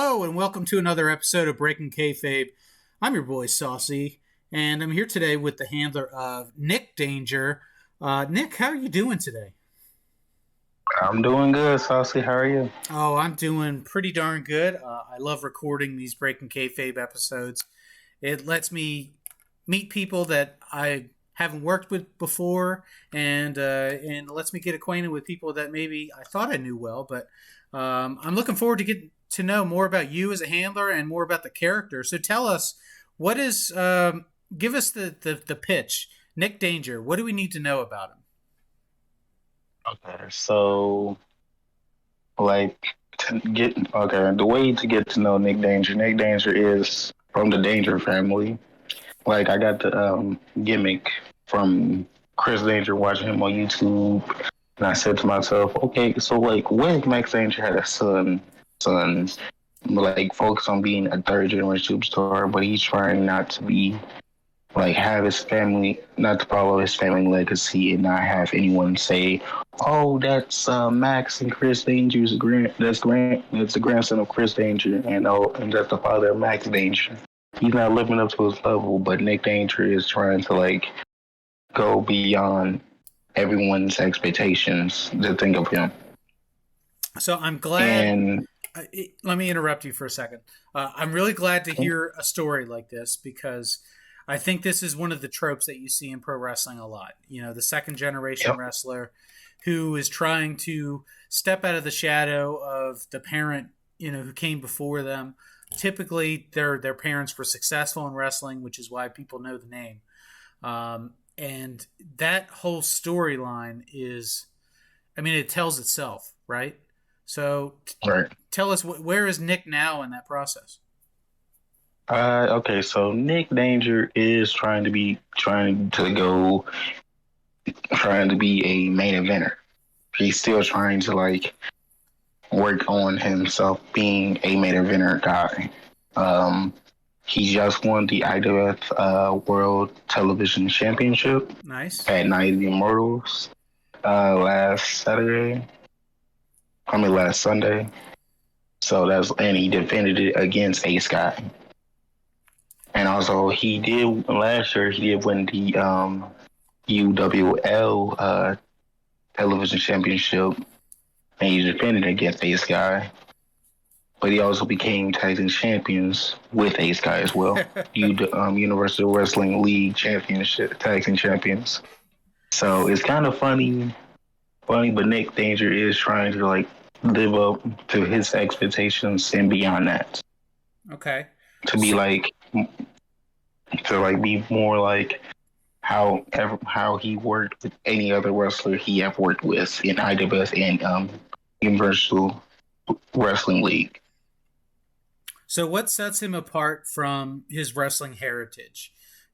Hello, and welcome to another episode of Breaking Kayfabe. I'm your boy Saucy, and I'm here today with the handler of Nick Danger. Nick, how are you doing today? I'm doing good, Saucy. How are you? Oh, I'm doing pretty darn good. I love recording these Breaking Kayfabe episodes. It lets me meet people that I haven't worked with before, and lets me get acquainted with people that maybe I thought I knew well. But I'm looking forward to getting to know more about you as a handler and more about the character. So tell us, what is give us the pitch, Nick Danger. What do we need to know about him? Okay, so like the way to get to know Nick Danger. Nick Danger is from the Danger family. Like I got the gimmick from Chris Danger watching him on YouTube, and I said to myself, okay, so like, what if Max Danger had a son, like focus on being a third generation superstar, but he's trying not to be like have his family not to follow his family legacy and not have anyone say, "Oh, that's Max and Chris Danger's that's the grandson of Chris Danger, and that's the father of Max Danger." He's not living up to his level, but Nick Danger is trying to like go beyond everyone's expectations to think of him. So I'm glad. And Let me interrupt you for a second. I'm really glad to hear a story like this because I think this is one of the tropes that you see in pro wrestling a lot. You know, the second generation yep, wrestler who is trying to step out of the shadow of the parent, who came before them. Typically, their parents were successful in wrestling, which is why people know the name. And that whole storyline is, I mean, it tells itself, right? So right. tell us, where is Nick now in that process? Okay, so Nick Danger is trying to be a main eventer. He's still trying to like work on himself being a main eventer guy. Um, he just won the IWF World Television Championship Nice. at Night of the Immortals last Saturday. I mean last Sunday. And he defended it against Ace Guy. And also he did last year. He did win the UWL Television Championship, and he defended against Ace Guy. But he also became tag team champions with Ace Guy as well. Universal Wrestling League Championship tag team champions. So it's kind of funny, but Nick Danger is trying to like live up to his expectations and beyond that. Okay. To be like to like be more like how he worked with any other wrestler he have worked with in IWS and Universal Wrestling League. So what sets him apart from his wrestling heritage?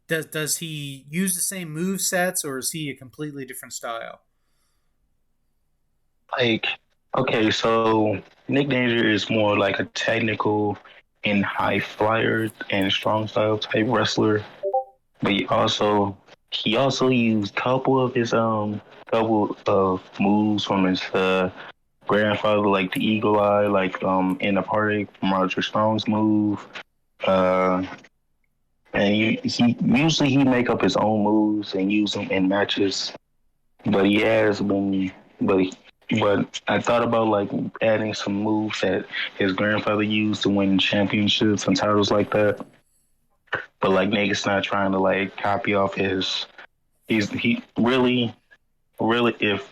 Does he use the same move sets, or is he a completely different style? Like, okay, so Nick Danger is more like a technical and high flyer and strong style type wrestler, but he also used couple of moves from his grandfather, like the Eagle Eye, like in the party from Roger Strong's move. Uh, and he usually he make up his own moves and use them in matches. But he has been, but he, but I thought about like adding some moves that his grandfather used to win championships and titles like that. But like Nate's not trying to like copy off his. He really if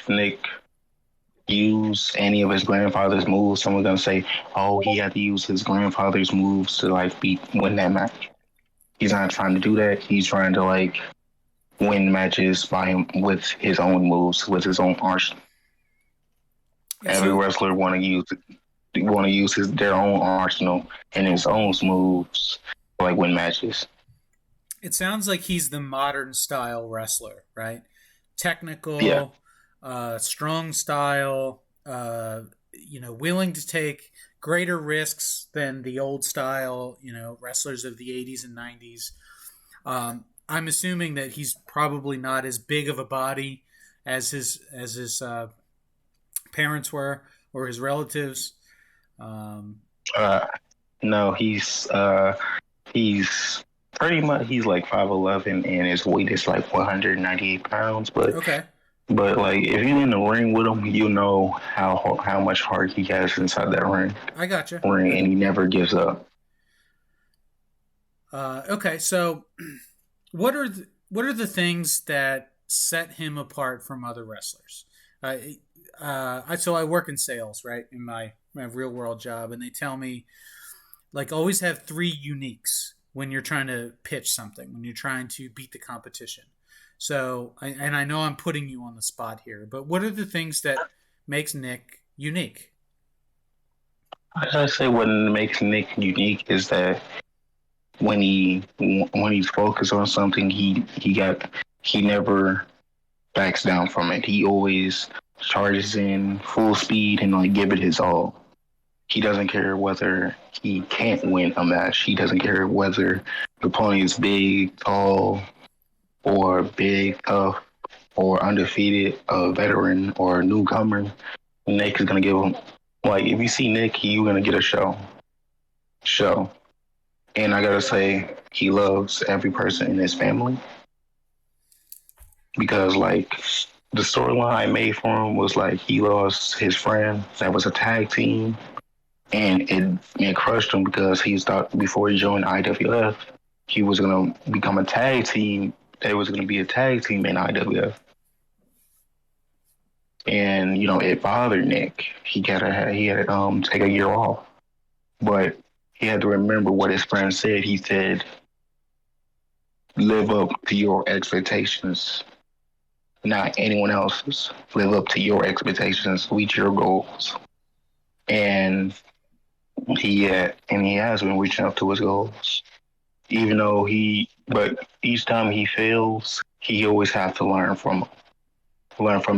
Nick use any of his grandfather's moves, someone's gonna say, "Oh, he had to use his grandfather's moves to like win that match." He's not trying to do that. He's trying to like win matches by him with his own moves, with his own arsenal. Yeah. Every So wrestler want to use their own arsenal and his own moves to like win matches. it sounds like he's the modern style wrestler, right? Yeah, Technical, strong style, willing to take greater risks than the old style, wrestlers of the 80s and 90s. I'm assuming that he's probably not as big of a body as his parents were or his relatives. Um, Uh, no, he's pretty much he's like 5'11", and his weight is like 198 pounds. okay, But like if you're in the ring with him, you know how much heart he has inside that I gotcha. ring, and he never gives up. Okay, so what are the things that set him apart from other wrestlers? So I work in sales, right, in my real world job, and they tell me like always have three uniques when you're trying to pitch something, when you're trying to beat the competition. So, and I know I'm putting you on the spot here, but what are the things that makes Nick unique? I say what makes Nick unique is that when he's focused on something, he never backs down from it. He always charges in full speed and like give it his all. He doesn't care whether he can't win a match. He doesn't care whether the opponent is big, tall, or big, tough, or undefeated, a veteran or a newcomer. Nick is gonna give him like if you see Nick, you're gonna get a show. And I gotta say, he loves every person in his family because like the storyline I made for him was like he lost his friend that was a tag team, and it crushed him because he thought before he joined IWF he was gonna become a tag team. There was gonna be a tag team in IWF, and you know it bothered Nick. He had to take a year off, but he had to remember what his friend said. He said, "Live up to your expectations, not anyone else's. Live up to your expectations. Reach your goals." And he has been reaching up to his goals. Even though but each time he fails, he always has to learn from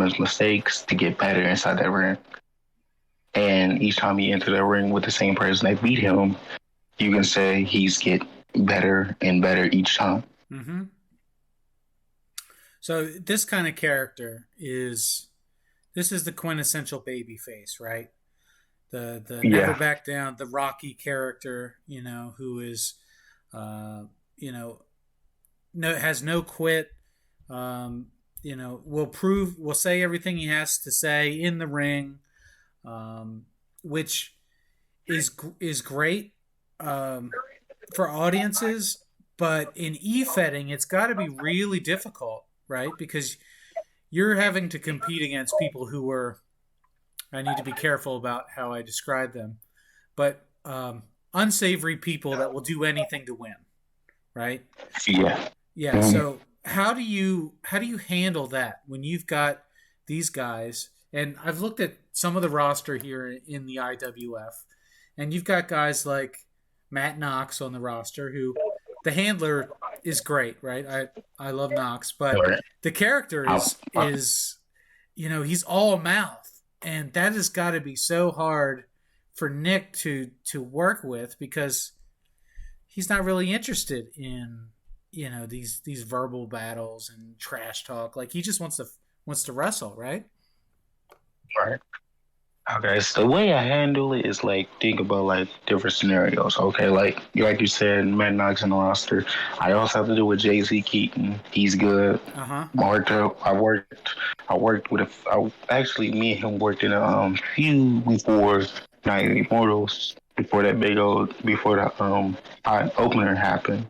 his mistakes to get better inside that ring. And each time he enters that ring with the same person that beat him, you can say he's get better and better each time. Mm-hmm. So this kind of character is this is the quintessential baby face, right? The never Yeah, back down, the Rocky character, you know, who is, uh, you know, no has no quit. Um, you know, will say everything he has to say in the ring, um, which is great for audiences. But in e-fetting, it's got to be really difficult, right? Because you're having to compete against people who are. I need to be careful about how I describe them, but unsavory people that will do anything to win, right? yeah. Yeah. Mm, So how do you handle that when you've got these guys? And I've looked at some of the roster here in the IWF, and you've got guys like Matt Knox on the roster, who the handler is great, right? I love Knox, but right. the character I, is he's all mouth, and that has got to be so hard for Nick to work with because he's not really interested in these verbal battles and trash talk. Like he just wants to wrestle, right? right. Okay, so the way I handle it is like think about like different scenarios. Okay, like you said, Matt Knox in the roster. I also have to do with JC Keaton. He's good. Uh huh. I worked with actually me and him worked in a feud before Night of the Immortals before that before the eye opener happened.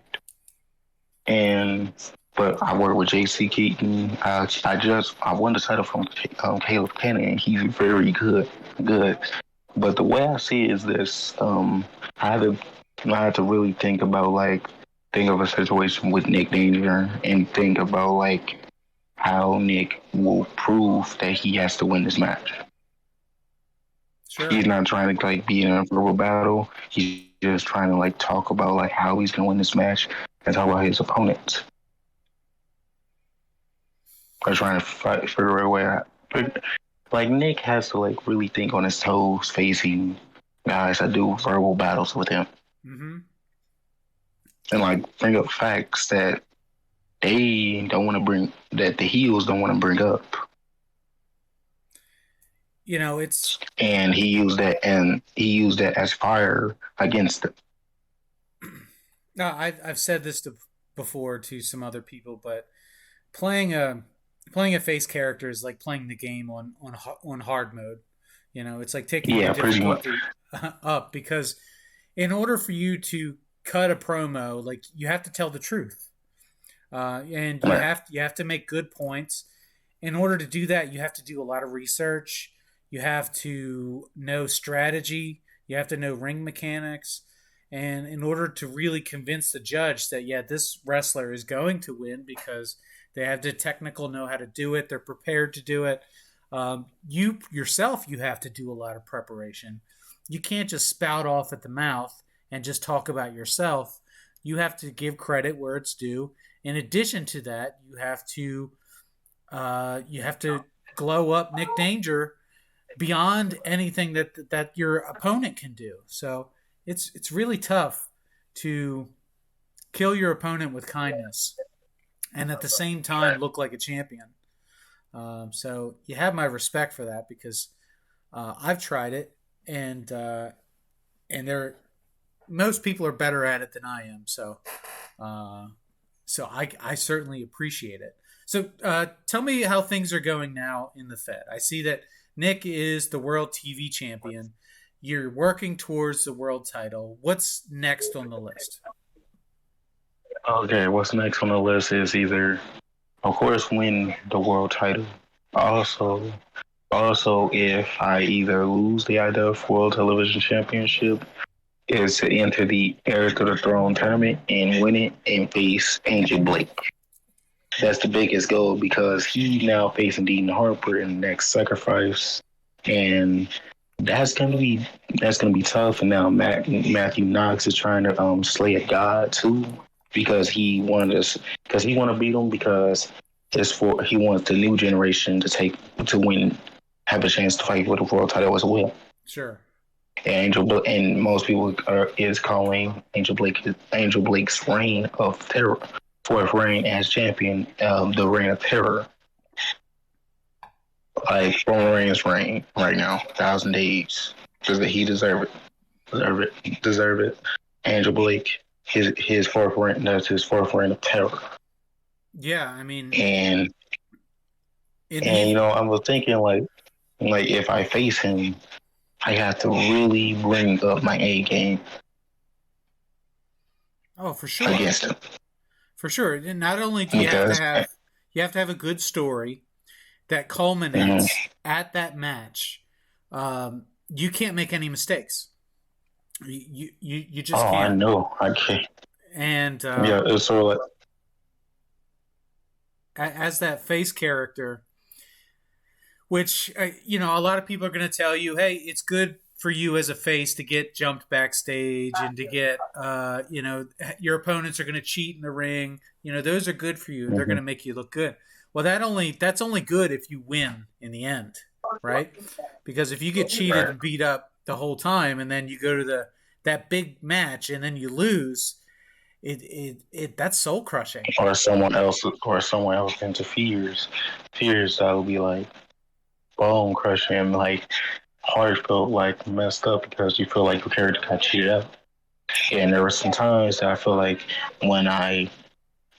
And but I worked with JC Keaton. I won the title from Caleb Kennedy, and he's very good. But the way I see it is this: I had to I had to really think of a situation with Nick Danger and think about like how Nick will prove that he has to win this match. Sure. He's not trying to like be in a verbal battle. He's just trying to like talk about like how he's gonna win this match and talk about his opponents. Or trying to figure a way out. But like Nick has to like really think on his toes facing guys that do verbal battles with him Mm-hmm. and like bring up facts that they don't want to bring that the heels don't want to bring up. It's and he used that as fire against them. no, I've said this before to some other people, but playing a playing a face character is like playing the game on hard mode. It's like taking the Yeah, pretty much. difficulty up, because in order for you to cut a promo, like, you have to tell the truth, and you Right. have to make good points. In order to do that, you have to do a lot of research. You have to know strategy. You have to know ring mechanics. And in order to really convince the judge that, yeah, this wrestler is going to win because they have the technical know how to do it, they're prepared to do it. You yourself, you have to do a lot of preparation. You can't just spout off at the mouth and just talk about yourself. You have to give credit where it's due. In addition to that, you have to glow up Nick Danger beyond anything that your opponent can do. So it's really tough to kill your opponent with kindness and at the same time look like a champion. So you have my respect for that, because I've tried it, and there most people are better at it than I am. Uh, so I certainly appreciate it. So tell me how things are going now in the Fed. I see that Nick is the world TV champion. You're working towards the world title. What's next on the list? Okay, what's next on the list is either, of course, win the world title. Also, also, if I either lose the IWF World Television Championship, is to enter the Heir to the Throne tournament and win it and face Angel Blake. That's the biggest goal because he's now facing Dean Harper in the next sacrifice, and that's gonna be that's gonna be tough. And now Matthew Knox is trying to slay a god too because he want to beat him because he wants the new generation to win, have a chance to fight for the world title as well. Sure. And most people is calling Angel Blake's reign of terror, fourth reign as champion, the reign of terror. Like Roman Reigns' reign right now, 1,000 days. Does he deserve it? Deserve it. Angel Blake, his fourth reign. That's his fourth reign of terror. Yeah, I mean, And in and the I was thinking like if I face him, I have to really bring up my A game oh, for sure. against him For sure. Not only do because you have to have a good story that culminates mhm. at that match. You can't make any mistakes. You just Oh, I can't. know. I can't. And Yeah, it's sort of like, as that face character, which a lot of people are going to tell you, hey, it's good for you as a face to get jumped backstage and to get your opponents are going to cheat in the ring. Those are good for you. They're going mhm. to make you look good. Well, that's only good if you win in the end, right? Because if you get cheated Right. and beat up the whole time, and then you go to that big match and then you lose, it that's soul crushing. Or someone else interferes. Fears that will be like bone crushing, like heartfelt, like messed up because you feel like your character got cheated out. And there were some times that I feel like when I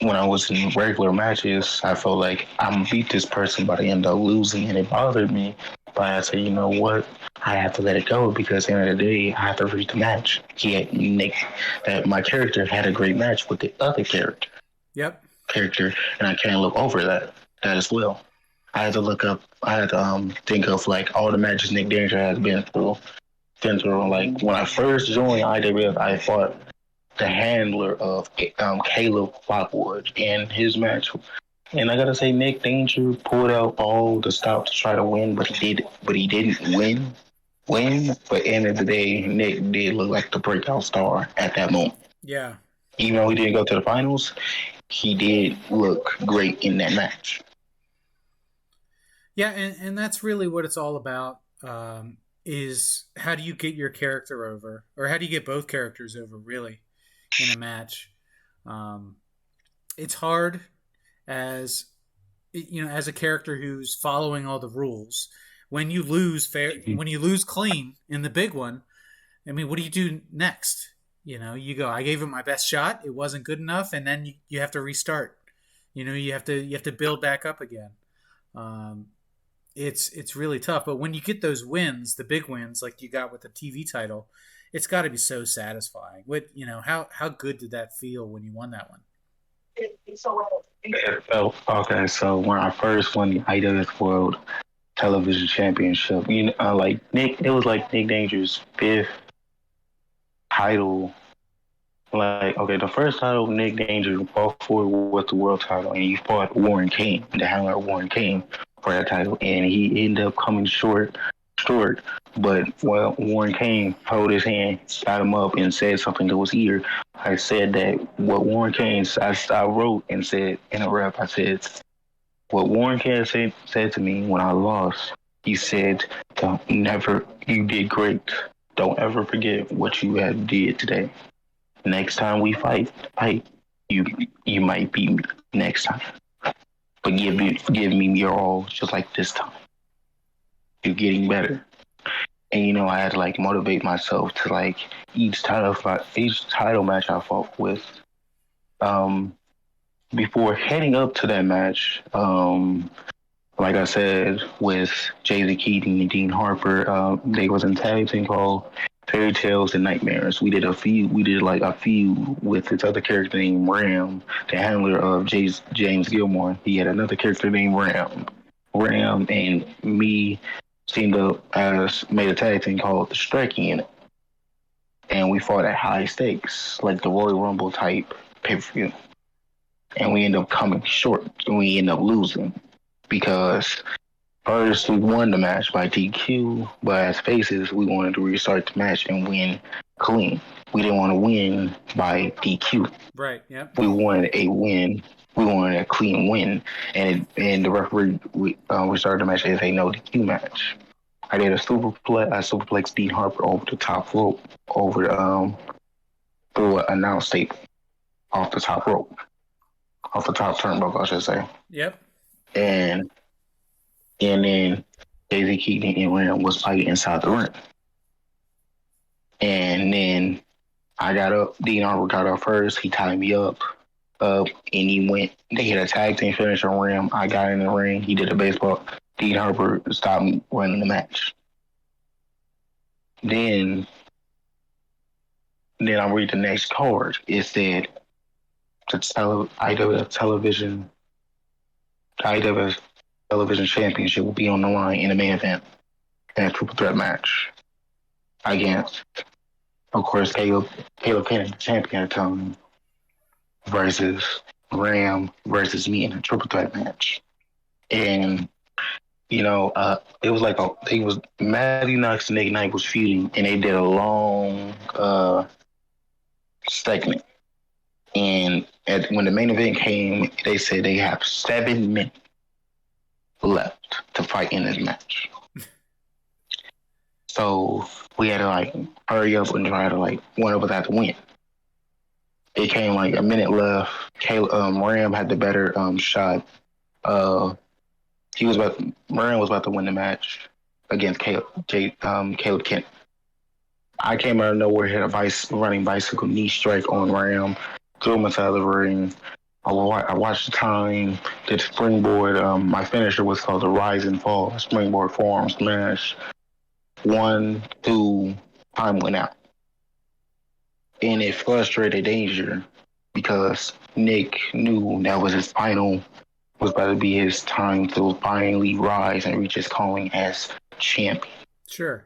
when I was in regular matches, I felt like I'm beat this person, but I end up losing, and it bothered me. But I said, you know what? I have to let it go because at the end of the day, I have to read the match. Nick, that my character had a great match with the other Yep. character, and I can't look over that as well. I had to look up. I had to think of like all the matches Nick Danger has been through. Like when I first joined IWF, I fought the handler of Caleb Lockwood in his match. And I gotta say, Nick Danger pulled out all the stops to try to win, but he didn't win. But at the end of the day, Nick did look like the breakout star at that moment. Yeah. Even though he didn't go to the finals, he did look great in that match. Yeah, and that's really what it's all about. Is how do you get your character over, or how do you get both characters over, really, in a match? Um, it's hard as as a character who's following all the rules. when you lose fair, when you lose clean in the big one, I mean, what do you do next? You know, you go, I gave it my best shot. It wasn't good enough, and then you have to restart. You know, you have to build back up again. Um, it's really tough. But when you get those wins, the big wins like you got with the TV title, it's got to be so satisfying. What you know, how good did that feel when you won that one? It felt okay. So when I first won the IWS World Television Championship, like Nick, it was like Nick Danger's fifth title. Like, okay, the first title Nick Danger fought for was the world title, and he fought Warren King, the handler Warren King, for that title, and he ended up coming short. But well, Warren King held his hand, got him up, and said something to his ear. I said that what Warren King, I wrote and said in a rap, I said what Warren King said to me when I lost. He said, "Don't never, you did great. Don't ever forget what you had did today. Next time we fight, you you might beat me next time, but give me your all, just like this time. You're getting better." And I had to like motivate myself to like each title match I fought with. Um, Before heading up to that match, like I said, with Jay-Z Keaton and Dean Harper, they was in tag team called Fairy Tales and Nightmares. We did like a feud with this other character named Ram, the handler of James Gilmore. He had another character named Ram. Ram and me teamed up as made a tag team called the Striking Unit, and we fought at high stakes, like the Royal Rumble type pay-per-view. And we ended up coming short, and we ended up losing because first, we won the match by DQ, but as faces, we wanted to restart the match and win clean. We didn't want to win by DQ. Right. Yep. We wanted a win. We wanted a clean win, and the referee we started the match as a no DQ match. I did a superplex Dean Harper over the top rope, through an announce tape off the top rope, off the top turnbuckle, I should say. Yep. And then Jay-Z Keaton and Ram was fighting inside the ring. And then I got up, Dean Harper got up first, he tied me up, and they hit a tag team finish on Ram. I got in the ring, he did a baseball. Dean Harper stopped me running the match. Then I read the next card. It said IWF Television Championship will be on the line in the main event in a triple threat match against, of course, Caleb Kennedy, the champion at the time, versus Ram versus me in a triple threat match. And it was like Matty Knox and Nick Knight was feuding, and they did a long segment. And when the main event came, they said they have 7 minutes left to fight in this match. So we had to like hurry up and try to like one of us had to win. It came like a minute left. Ram had the better shot. Ram was about to win the match against Caleb Kent. I came out of nowhere, hit a running bicycle knee strike on Ram, threw him inside the ring. I watched the time, did springboard. My finisher was called the Rise and Fall, springboard forearm smash. 1, 2, time went out. And it frustrated Danger because Nick knew that was was about to be his time to finally rise and reach his calling as champion. Sure.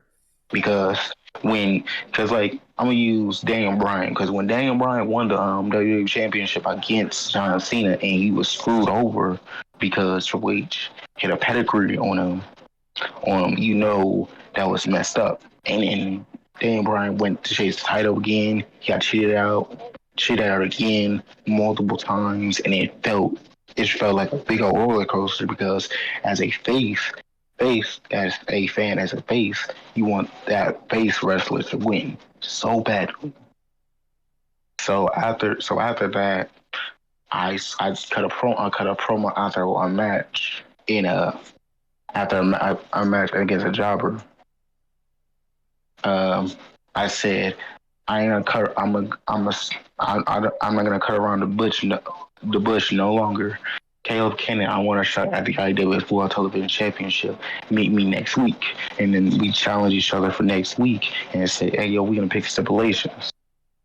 Because like I'm gonna use Daniel Bryan, because when Daniel Bryan won the WWE Championship against John Cena, and he was screwed over because Triple H hit a pedigree on him, that was messed up. And then Daniel Bryan went to chase the title again. He got cheated out again multiple times, and it felt like a big old roller coaster because as a face, as a fan, as a face, you want that face wrestler to win so badly. So after that, I cut a promo after a match after a match against a jobber. Um, I said I ain't gonna cut. I'm not gonna cut around the bush no longer. Caleb Kennedy, I want a shot at the IWS World Television Championship. Meet me next week, and then we challenge each other for next week, and say, hey yo, we gonna pick stipulations.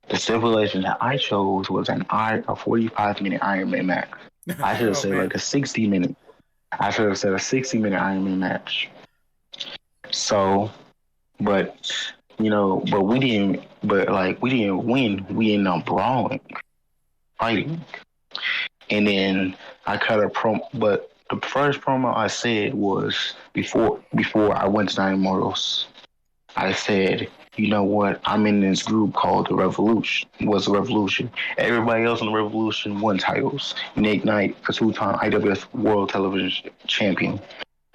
The stipulation that I chose was a 45-minute Ironman match. I should have Oh said man. like a 60-minute. I should have said a 60-minute Ironman match. So, but but we didn't. But like we didn't win. We ended up brawling, fighting, and then I cut a promo. But the first promo I said was before I went to Nine Immortals. I said, you know what? I'm in this group called the Revolution. Was the Revolution? Everybody else in the Revolution won titles. Nick Knight, a two-time IWS World Television Champion.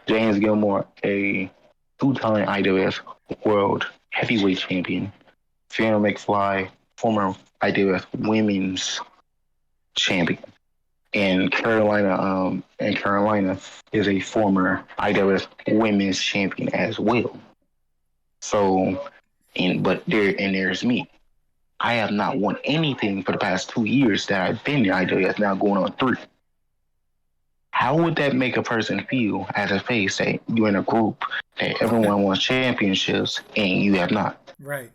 James Gilmore, a two-time IWS World Heavyweight Champion. Fiona McFly, former IWS Women's Champion. And Carolina is a former IWS Women's Champion as well. So, there's me. I have not won anything for the past 2 years that I've been in IWS. Now going on 3. How would that make a person feel as a face that you're in a group that everyone wants championships and you have not? Right.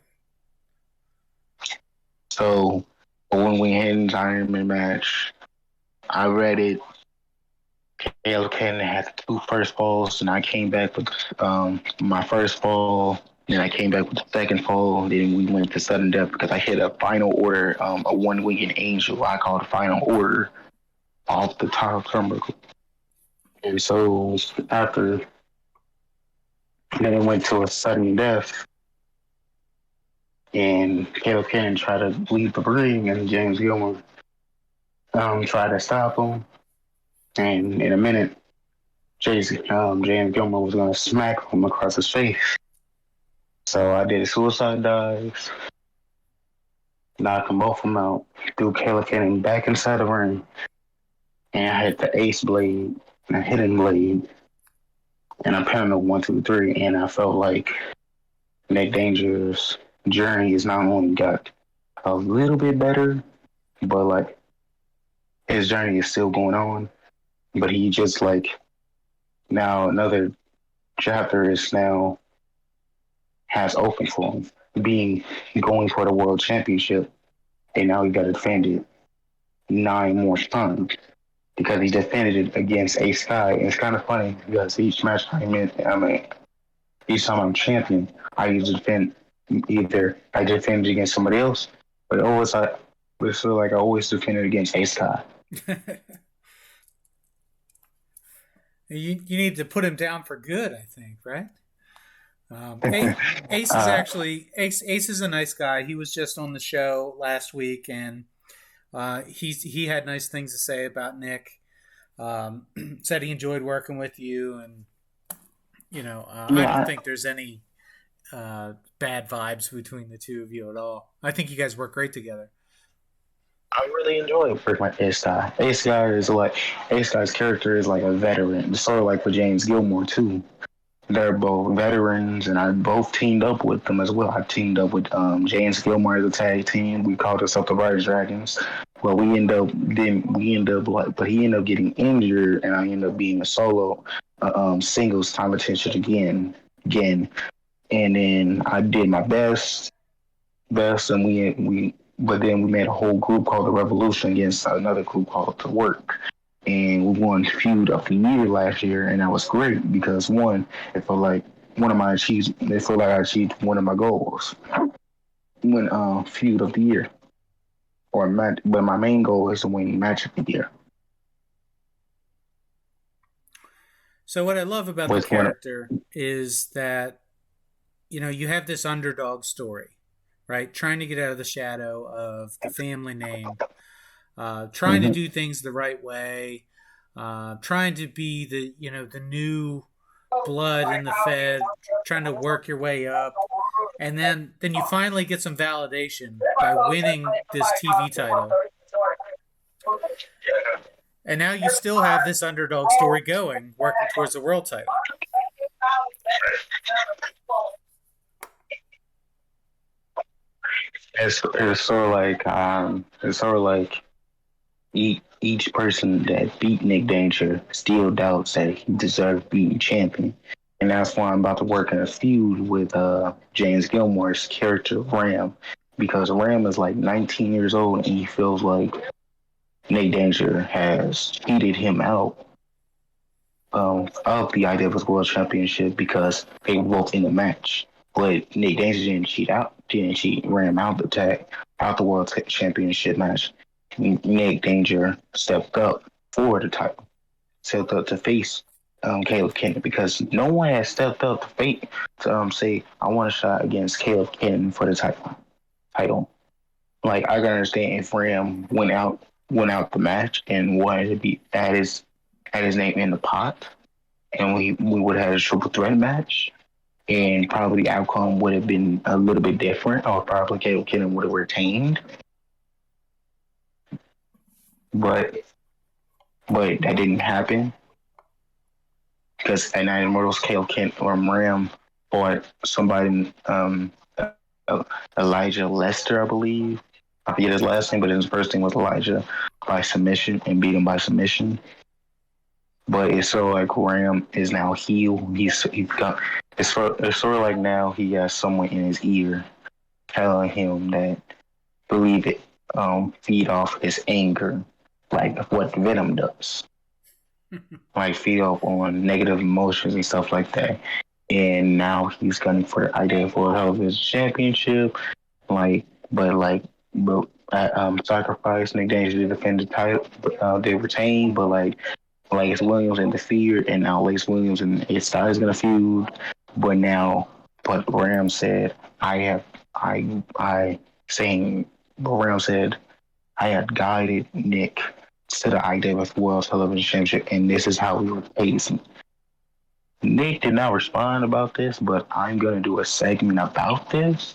So when we had an Ironman match, I read it. Caleb Kennedy had the 2 first falls, and I came back with my first fall. Then I came back with the second fall. Then we went to sudden death because I hit a final order, a one-winged angel. I called final order off the top turnbuckle. And so after, then it went to a sudden death, and Caleb Kennedy tried to leave the ring, and James Gilmore tried to stop him. And in a minute, James Gilmore was going to smack him across his face. So I did a suicide dive, knocked them both of them out, threw Caleb Kennedy back inside the ring, and I hit the ace blade and a hidden blade, and I pinned him 1, 2, 3, and I felt like Nick Danger's journey has not only got a little bit better, but like his journey is still going on. But he just like now another chapter is now has opened for him, going for the world championship, and now he got to defend it 9 more times because he defended it against Ace Sky. And it's kind of funny because each match each time I'm champion, I usually defend against somebody else, but it feel like I always defended against Ace Sky. You need to put him down for good, I think, right? Ace is actually Ace is a nice guy. He was just on the show last week, and he had nice things to say about Nick. Said he enjoyed working with you, and I don't think there's any bad vibes between the two of you at all. I think you guys work great together. I really enjoy working with Ace Sky. Ace Sky's character is like a veteran, sort of like with James Gilmore too. They're both veterans, and I both teamed up with them as well. I teamed up with James Gilmore as a tag team. We called ourselves the Riders Dragons. Well, but he ended up getting injured, and I ended up being a solo singles competition again. And then I did my best, and but then we made a whole group called the Revolution against another group called The Work. And we won Feud of the Year last year, and that was great because it felt like I achieved one of my goals. Win Feud of the Year, or match, but my main goal is to win Match of the Year. So what I love about the character is that you have this underdog story, right? Trying to get out of the shadow of the family name, trying to do things the right way, trying to be the new blood in the Fed, trying to work your way up, and then you finally get some validation by winning this TV title. And now you still have this underdog story going, working towards the world title. it's sort of like each person that beat Nick Danger still doubts that he deserved being champion. And that's why I'm about to work in a feud with James Gilmore's character Ram, because Ram is like 19 years old and he feels like Nick Danger has cheated him out of the IWS World Championship because they were both in the match. But Nick Danger didn't cheat Ram out out the World Championship match. Nick Danger stepped up for the title, stepped up to face Caleb Kennan because no one has stepped up to say I want a shot against Caleb Kennan for the title. Like I can understand if Ram went out the match and wanted to be had his name in the pot, and we would have had a triple threat match, and probably the outcome would have been a little bit different, or probably Caleb Kennan would have retained. But that didn't happen because at Night Immortals, Caleb Kennan or Ram fought somebody, Elijah Lester, I believe. I forget his last name, but his first name was Elijah by submission and beat him by submission. But it's sort of like Ram is now heel. He's got it's sort of like now he has someone in his ear telling him that believe it, feed off his anger, like what Venom does, like feed off on negative emotions and stuff like that. And now he's gunning for the idea for a television championship, like, but at Sacrifice, Nick Danger did defend the title, they retained, but like Lace Williams interfered, and now Lace Williams and his style is gonna feud. But now, but Ram said, I saying, but Ram said, I had guided Nick to the IWF World Television Championship, and this is how we replace him. Nick did not respond about this, but I'm gonna do a segment about this.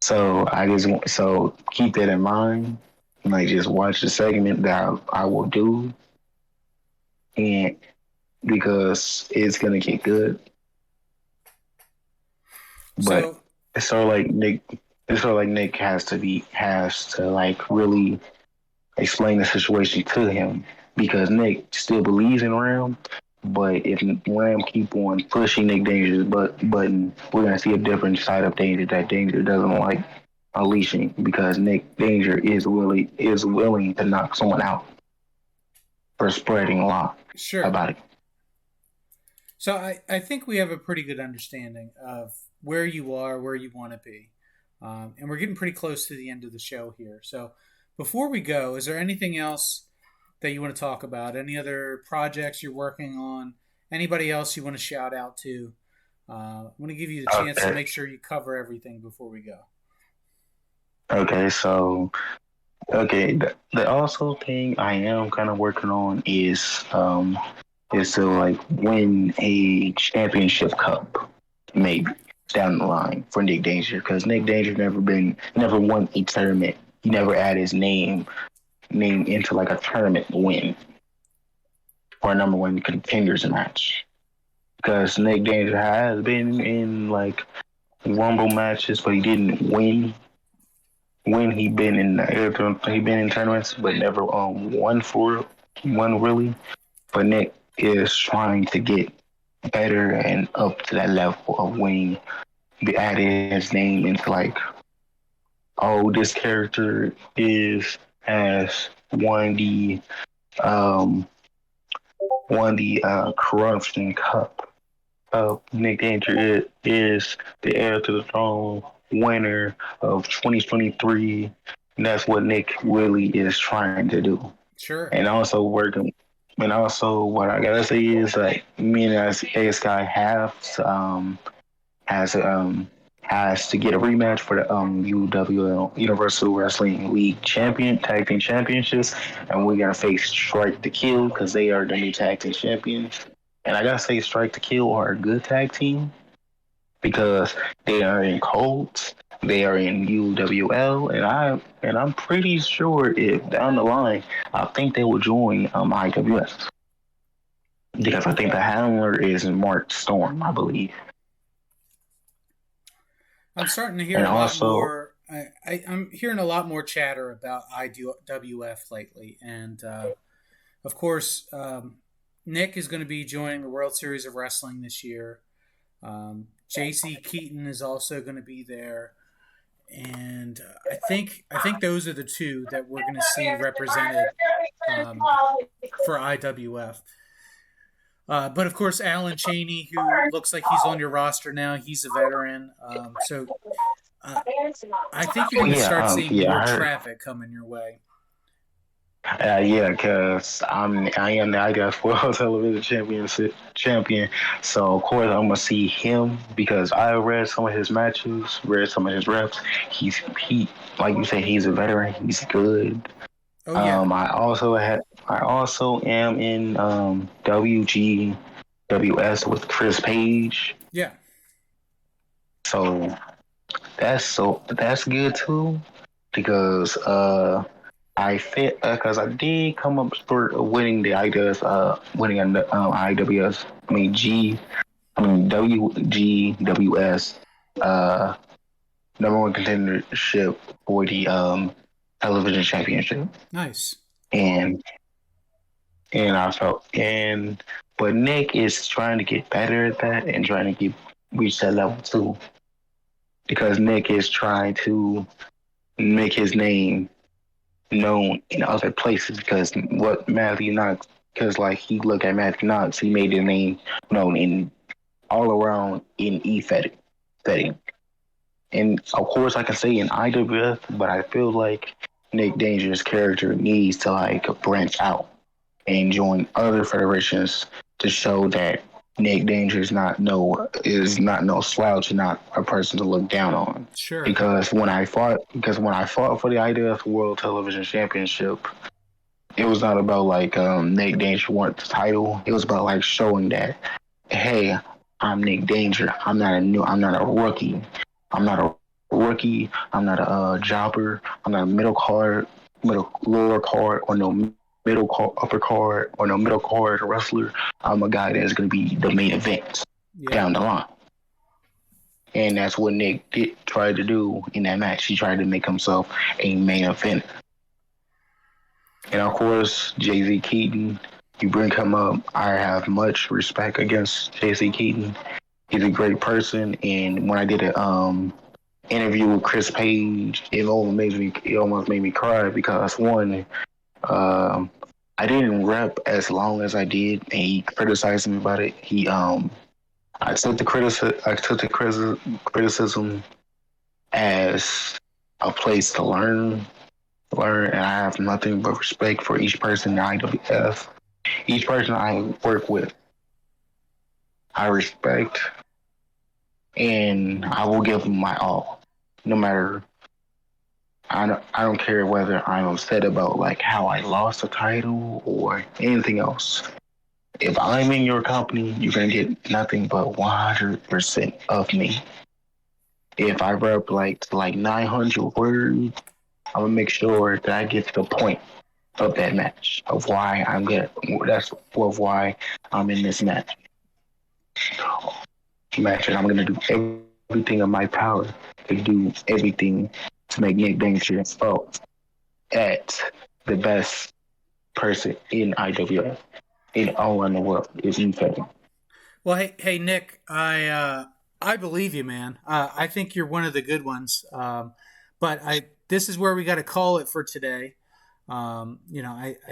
So so keep that in mind. Like just watch the segment that I will do, and because it's gonna get good. But So, it's sort of like Nick. It's sort of like Nick has to like really explain the situation to him because Nick still believes in Ram. But if Ram keep on pushing Nick Danger's button, we're gonna see a different side of Danger that Danger doesn't like unleashing because Nick Danger is willing to knock someone out for spreading a lie sure. about it. So I think we have a pretty good understanding of where you are, where you want to be. And we're getting pretty close to the end of the show here. So before we go, is there anything else that you want to talk about? Any other projects you're working on? Anybody else you want to shout out to? I want to give you the chance to Okay. make sure you cover everything before we go. Okay. So the also thing I am kind of working on is to like win a championship cup, maybe down the line for Nick Danger because Nick Danger never won a tournament. He never had his name into like a tournament win or a number one contenders match. Because Nick Danger has been in like Rumble matches, but he didn't win. When he been in tournaments, but never won really. But Nick is trying to get better and up to that level of winning. Be adding his name into like, oh, this character is has um won the corruption cup. Nick Danger is the heir to the throne winner of 2023. And that's what Nick really is trying to do. Sure. And also working. And also, what I gotta say is like me and Ace Guy has has to get a rematch for the UWL Universal Wrestling League Champion Tag Team Championships, and we're gonna face Strike to Kill because they are the new tag team champions. And I gotta say, Strike to Kill are a good tag team because they are in Colts, they are in UWL, and I'm pretty sure if down the line, I think they will join IWS because I think the handler is Mark Storm, I believe, I'm starting to hear and a lot also more I'm hearing a lot more chatter about IWF lately, and of course, Nick is going to be joining the World Series of Wrestling this year. JC Keaton is also going to be there, and I think those are the two that we're going to see represented um, for IWF. But of course, Alan Cheney, who looks like he's on your roster now, he's a veteran. So uh, I think you're going to Yeah, start seeing yeah, more I heard. traffic coming your way. Yeah, because I am the IDF World Television Championship champion, so of course I'm gonna see him because I read some of his matches, read some of his reps. He like you said, he's a veteran. He's good. Oh yeah, I also am in WGWS with Chris Page, yeah, so that's good too because I fit because I did come up short of winning the IWS, winning an IWS. I mean WGWS, uh, number one contendership for the television championship, nice. and I felt but Nick is trying to get better at that and trying to reach that level too because Nick is trying to make his name known in other places because what Matthew Knox, because like he look at Matthew Knox, he made his name known in all around in efed setting. And of course, I can say in IWF, but I feel like Nick Danger's character needs to like branch out and join other federations to show that Nick Danger is not no slouch and not a person to look down on. Sure. Because when I fought for the IWF World Television Championship, it was not about like Nick Danger wanted the title. It was about like showing that, hey, I'm Nick Danger. I'm not a rookie. I'm not a rookie. I'm not a jobber. I'm not a middle lower card, or no middle card, upper card, or no middle card wrestler. I'm a guy that's going to be the main event Yeah. down the line. And that's what Nick tried to do in that match. He tried to make himself a main event. And of course, Jay-Z Keaton, you bring him up. I have much respect against Jay-Z Keaton. He's a great person. And when I did an interview with Chris Page, it almost made me cry because one, I didn't rep as long as I did, and he criticized me about it. I took the criticism as a place to learn, and I have nothing but respect for each person in IWF. Each person I work with, I respect, and I will give them my all, no matter. I don't care whether I'm upset about like how I lost the title or anything else. If I'm in your company, you're gonna get nothing but 100% of me. If I rep like 900 words, I'm gonna make sure that I get to the point of that match of why I'm good. That's of why I'm in this match, and I'm gonna do everything in my power to do everything to make Nick Danger felt at the best person in IWF in all around the world is efed. Well, hey, Nick, I believe you, man. I think you're one of the good ones. But this is where we got to call it for today. I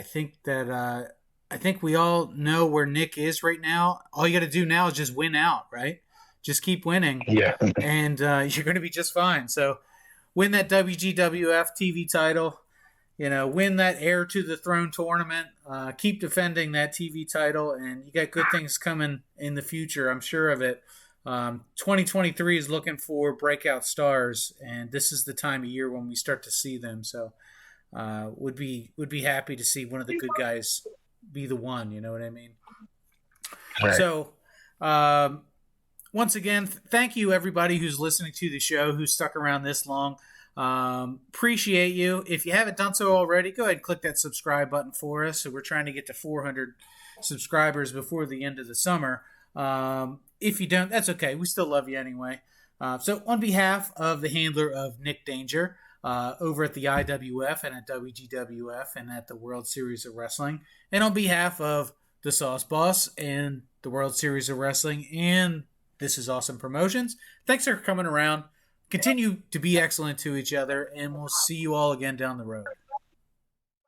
think that I think we all know where Nick is right now. All you got to do now is just win out, right? Just keep winning, Yeah. and you're going to be just fine. So, win that WGWF TV title. Win that Heir to the Throne tournament. Keep defending that TV title, and you got good things coming in the future. I'm sure of it. 2023 is looking for breakout stars, and this is the time of year when we start to see them. So, would be happy to see one of the good guys be the one. You know what I mean? Right. So, once again, thank you everybody who's listening to the show, who's stuck around this long. Appreciate you. If you haven't done so already, go ahead and click that subscribe button for us. So we're trying to get to 400 subscribers before the end of the summer. If you don't, that's okay. We still love you anyway. So, on behalf of the handler of Nick Danger over at the IWF and at WGWF and at the World Series of Wrestling, and on behalf of the Sauce Boss and the World Series of Wrestling and This Is Awesome Promotions, thanks for coming around. Continue to be excellent to each other, and we'll see you all again down the road.